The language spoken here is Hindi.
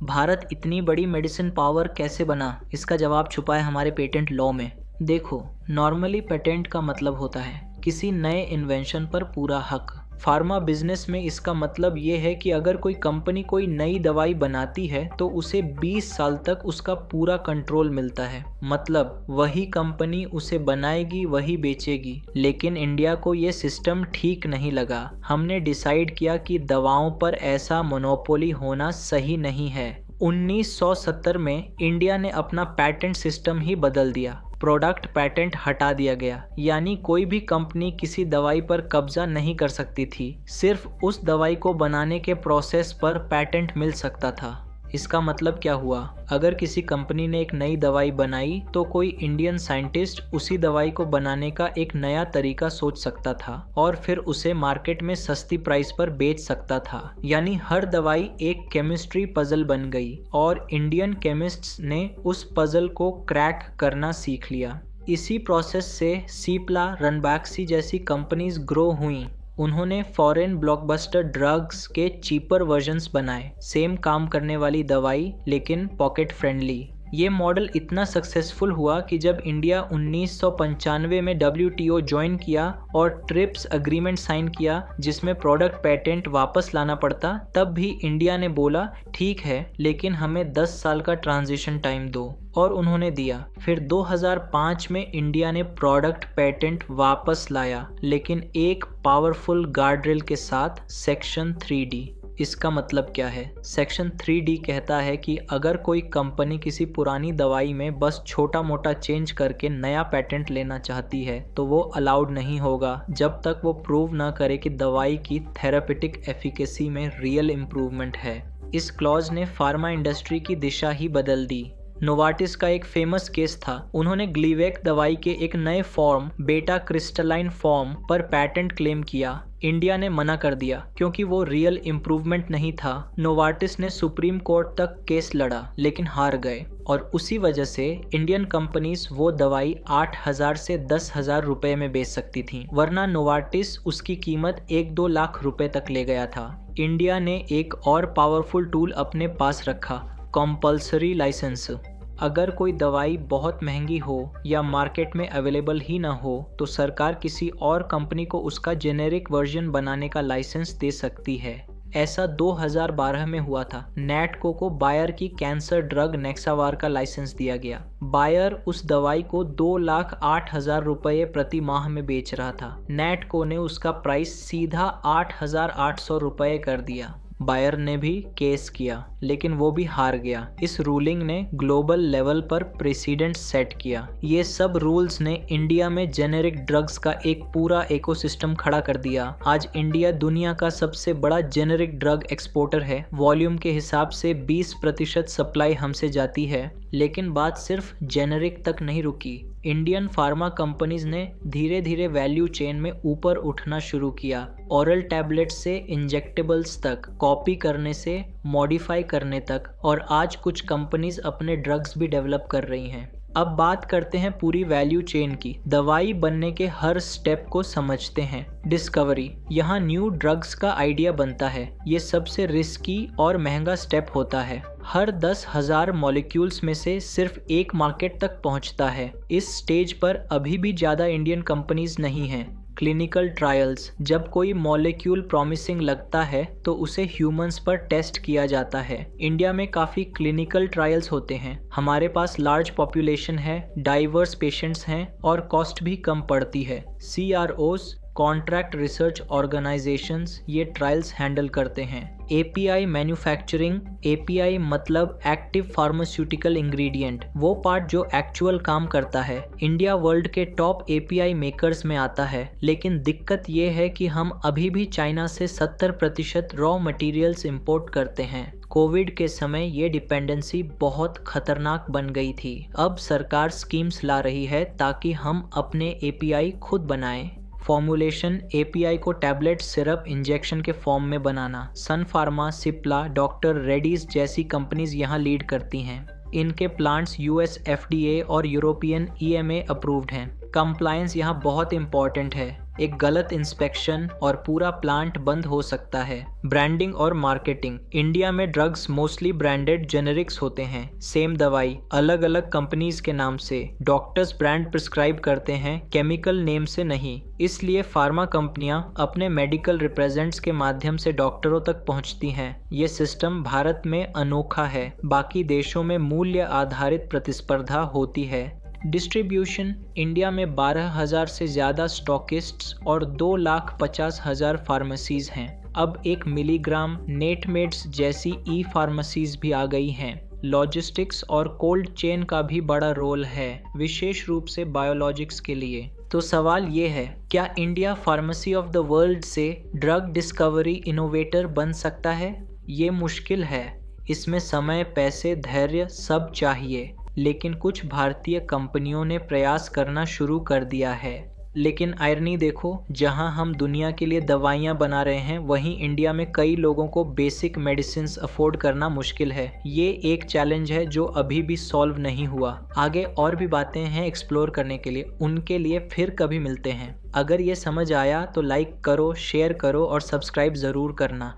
भारत इतनी बड़ी मेडिसिन पावर कैसे बना? इसका जवाब छुपा है हमारे पेटेंट लॉ में। देखो, नॉर्मली पेटेंट का मतलब होता है किसी नए इन्वेंशन पर पूरा हक। फार्मा बिजनेस में इसका मतलब ये है कि अगर कोई कंपनी कोई नई दवाई बनाती है तो उसे 20 साल तक उसका पूरा कंट्रोल मिलता है। मतलब वही कंपनी उसे बनाएगी, वही बेचेगी। लेकिन इंडिया को ये सिस्टम ठीक नहीं लगा। हमने डिसाइड किया कि दवाओं पर ऐसा मोनोपोली होना सही नहीं है। 1970 में इंडिया ने अपना पैटेंट सिस्टम ही बदल दिया। प्रोडक्ट पैटेंट हटा दिया गया, यानी कोई भी कंपनी किसी दवाई पर कब्जा नहीं कर सकती थी। सिर्फ उस दवाई को बनाने के प्रोसेस पर पैटेंट मिल सकता था। इसका मतलब क्या हुआ? अगर किसी कंपनी ने एक नई दवाई बनाई तो कोई इंडियन साइंटिस्ट उसी दवाई को बनाने का एक नया तरीका सोच सकता था और फिर उसे मार्केट में सस्ती प्राइस पर बेच सकता था। यानी हर दवाई एक केमिस्ट्री पजल बन गई और इंडियन केमिस्ट्स ने उस पजल को क्रैक करना सीख लिया। इसी प्रोसेस से सिप्ला, रनबैक्सी जैसी कंपनीज ग्रो हुई। उन्होंने फॉरेन ब्लॉकबस्टर ड्रग्स के चीपर वर्जन्स बनाए, सेम काम करने वाली दवाई लेकिन पॉकेट फ्रेंडली। ये मॉडल इतना सक्सेसफुल हुआ कि जब इंडिया 1995 में WTO ज्वाइन किया और ट्रिप्स एग्रीमेंट साइन किया जिसमें प्रोडक्ट पेटेंट वापस लाना पड़ता, तब भी इंडिया ने बोला ठीक है, लेकिन हमें 10 साल का ट्रांजिशन टाइम दो, और उन्होंने दिया। फिर 2005 में इंडिया ने प्रोडक्ट पेटेंट वापस लाया, लेकिन एक पावरफुल गार्डरेल के साथ, सेक्शन 3D। इसका मतलब क्या है? सेक्शन 3D कहता है कि अगर कोई कंपनी किसी पुरानी दवाई में बस छोटा मोटा चेंज करके नया पेटेंट लेना चाहती है तो वो अलाउड नहीं होगा जब तक वो प्रूव ना करे कि दवाई की थेरापेटिक एफिकेसी में रियल इम्प्रूवमेंट है। इस क्लॉज ने फार्मा इंडस्ट्री की दिशा ही बदल दी। नोवार्टिस का एक फेमस केस था। उन्होंने ग्लीवेक दवाई के एक नए फॉर्म, बेटा क्रिस्टलाइन फॉर्म पर पैटेंट क्लेम किया। इंडिया ने मना कर दिया क्योंकि वो रियल इम्प्रूवमेंट नहीं था। नोवार्टिस ने सुप्रीम कोर्ट तक केस लड़ा लेकिन हार गए, और उसी वजह से इंडियन कंपनीज वो दवाई 8,000 से 10,000 रुपए में बेच सकती थी, वरना नोवार्टिस उसकी कीमत 1-2 लाख रुपए तक ले गया था। इंडिया ने एक और पावरफुल टूल अपने पास रखा, कंपल्सरी लाइसेंस। अगर कोई दवाई बहुत महंगी हो या मार्केट में अवेलेबल ही ना हो तो सरकार किसी और कंपनी को उसका जेनेरिक वर्जन बनाने का लाइसेंस दे सकती है। ऐसा 2012 में हुआ था। नैटको को बायर की कैंसर ड्रग नेक्सावार का लाइसेंस दिया गया। बायर उस दवाई को 2,08,000 रुपये प्रति माह में बेच रहा था। नैटको ने उसका प्राइस सीधा 8,800 रुपये कर दिया। बायर ने भी केस किया लेकिन वो भी हार गया। इस रूलिंग ने ग्लोबल लेवल पर प्रेसिडेंट सेट किया। ये सब रूल्स ने इंडिया में जेनेरिक ड्रग्स का एक पूरा इकोसिस्टम खड़ा कर दिया। आज इंडिया दुनिया का सबसे बड़ा जेनेरिक ड्रग एक्सपोर्टर है। वॉल्यूम के हिसाब से 20% सप्लाई हमसे जाती है, लेकिन बात सिर्फ जेनेरिक तक नहीं रुकी। इंडियन फार्मा कंपनीज ने धीरे धीरे वैल्यू चेन में ऊपर उठना शुरू किया। ओरल टैबलेट से इंजेक्टेबल्स तक, कॉपी करने से मॉडिफाई करने तक, और आज कुछ कंपनीज अपने ड्रग्स भी डेवलप कर रही हैं। अब बात करते हैं पूरी वैल्यू चेन की। दवाई बनने के हर स्टेप को समझते हैं। डिस्कवरी, यहाँ न्यू ड्रग्स का आइडिया बनता है। ये सबसे रिस्की और महंगा स्टेप होता है। हर 10,000 मॉलिक्यूल्स में से सिर्फ एक मार्केट तक पहुँचता है। इस स्टेज पर अभी भी ज़्यादा इंडियन कंपनीज नहीं हैं। क्लिनिकल ट्रायल्स, जब कोई मॉलिक्यूल प्रॉमिसिंग लगता है तो उसे ह्यूमंस पर टेस्ट किया जाता है। इंडिया में काफ़ी क्लिनिकल ट्रायल्स होते हैं। हमारे पास लार्ज पॉपुलेशन है, डाइवर्स पेशेंट्स हैं और कॉस्ट भी कम पड़ती है। CROs, कॉन्ट्रैक्ट रिसर्च ऑर्गेनाइजेशंस, ये ट्रायल्स हैंडल करते हैं। API मैन्युफैक्चरिंग, API मतलब एक्टिव फार्मास्यूटिकल इंग्रेडिएंट, वो पार्ट जो एक्चुअल काम करता है। इंडिया वर्ल्ड के टॉप API मेकर्स में आता है, लेकिन दिक्कत ये है कि हम अभी भी चाइना से 70% रॉ मटेरियल्स इंपोर्ट करते हैं। कोविड के समय ये डिपेंडेंसी बहुत खतरनाक बन गई थी। अब सरकार स्कीम्स ला रही है ताकि हम अपने API खुद बनाएं। फॉर्मुलेशन, API को टैबलेट, सिरप, इंजेक्शन के फॉर्म में बनाना। सन फार्मा, सिप्ला, डॉक्टर रेडीज जैसी कंपनीज यहाँ लीड करती हैं। इनके प्लांट्स US FDA और यूरोपियन EMA अप्रूव्ड हैं। कंप्लायंस यहाँ बहुत इंपॉर्टेंट है। एक गलत इंस्पेक्शन और पूरा प्लांट बंद हो सकता है। ब्रांडिंग और मार्केटिंग। इंडिया में ड्रग्स मोस्टली ब्रांडेड जेनेरिक्स होते हैं। सेम दवाई अलग अलग कंपनीज के नाम से। डॉक्टर्स ब्रांड प्रिस्क्राइब करते हैं, केमिकल नेम से नहीं। इसलिए फार्मा कंपनियां अपने मेडिकल रिप्रेजेंट्स के माध्यम से डॉक्टरों तक पहुंचती हैं। ये सिस्टम भारत में अनोखा है। बाकी देशों में मूल्य आधारित प्रतिस्पर्धा होती है। डिस्ट्रीब्यूशन। इंडिया में 12,000 से ज़्यादा स्टॉकिस्ट्स और 2,50,000 फार्मेसीज़ हैं। अब 1 मिलीग्राम नेटमेड्स जैसी ई फार्मेसीज़ भी आ गई हैं। लॉजिस्टिक्स और कोल्ड चेन का भी बड़ा रोल है, विशेष रूप से बायोलॉजिक्स के लिए। तो सवाल ये है, क्या India pharmacy of the world से ड्रग डिस्कवरी इनोवेटर बन सकता है? ये मुश्किल है। इसमें समय, पैसे, धैर्य सब चाहिए। लेकिन कुछ भारतीय कंपनियों ने प्रयास करना शुरू कर दिया है। लेकिन आयरनी देखो, जहां हम दुनिया के लिए दवाइयां बना रहे हैं, वहीं इंडिया में कई लोगों को बेसिक मेडिसिन्स अफोर्ड करना मुश्किल है। ये एक चैलेंज है जो अभी भी सॉल्व नहीं हुआ। आगे और भी बातें हैं एक्सप्लोर करने के लिए, उनके लिए फिर कभी मिलते हैं। अगर ये समझ आया तो लाइक करो, शेयर करो और सब्सक्राइब ज़रूर करना।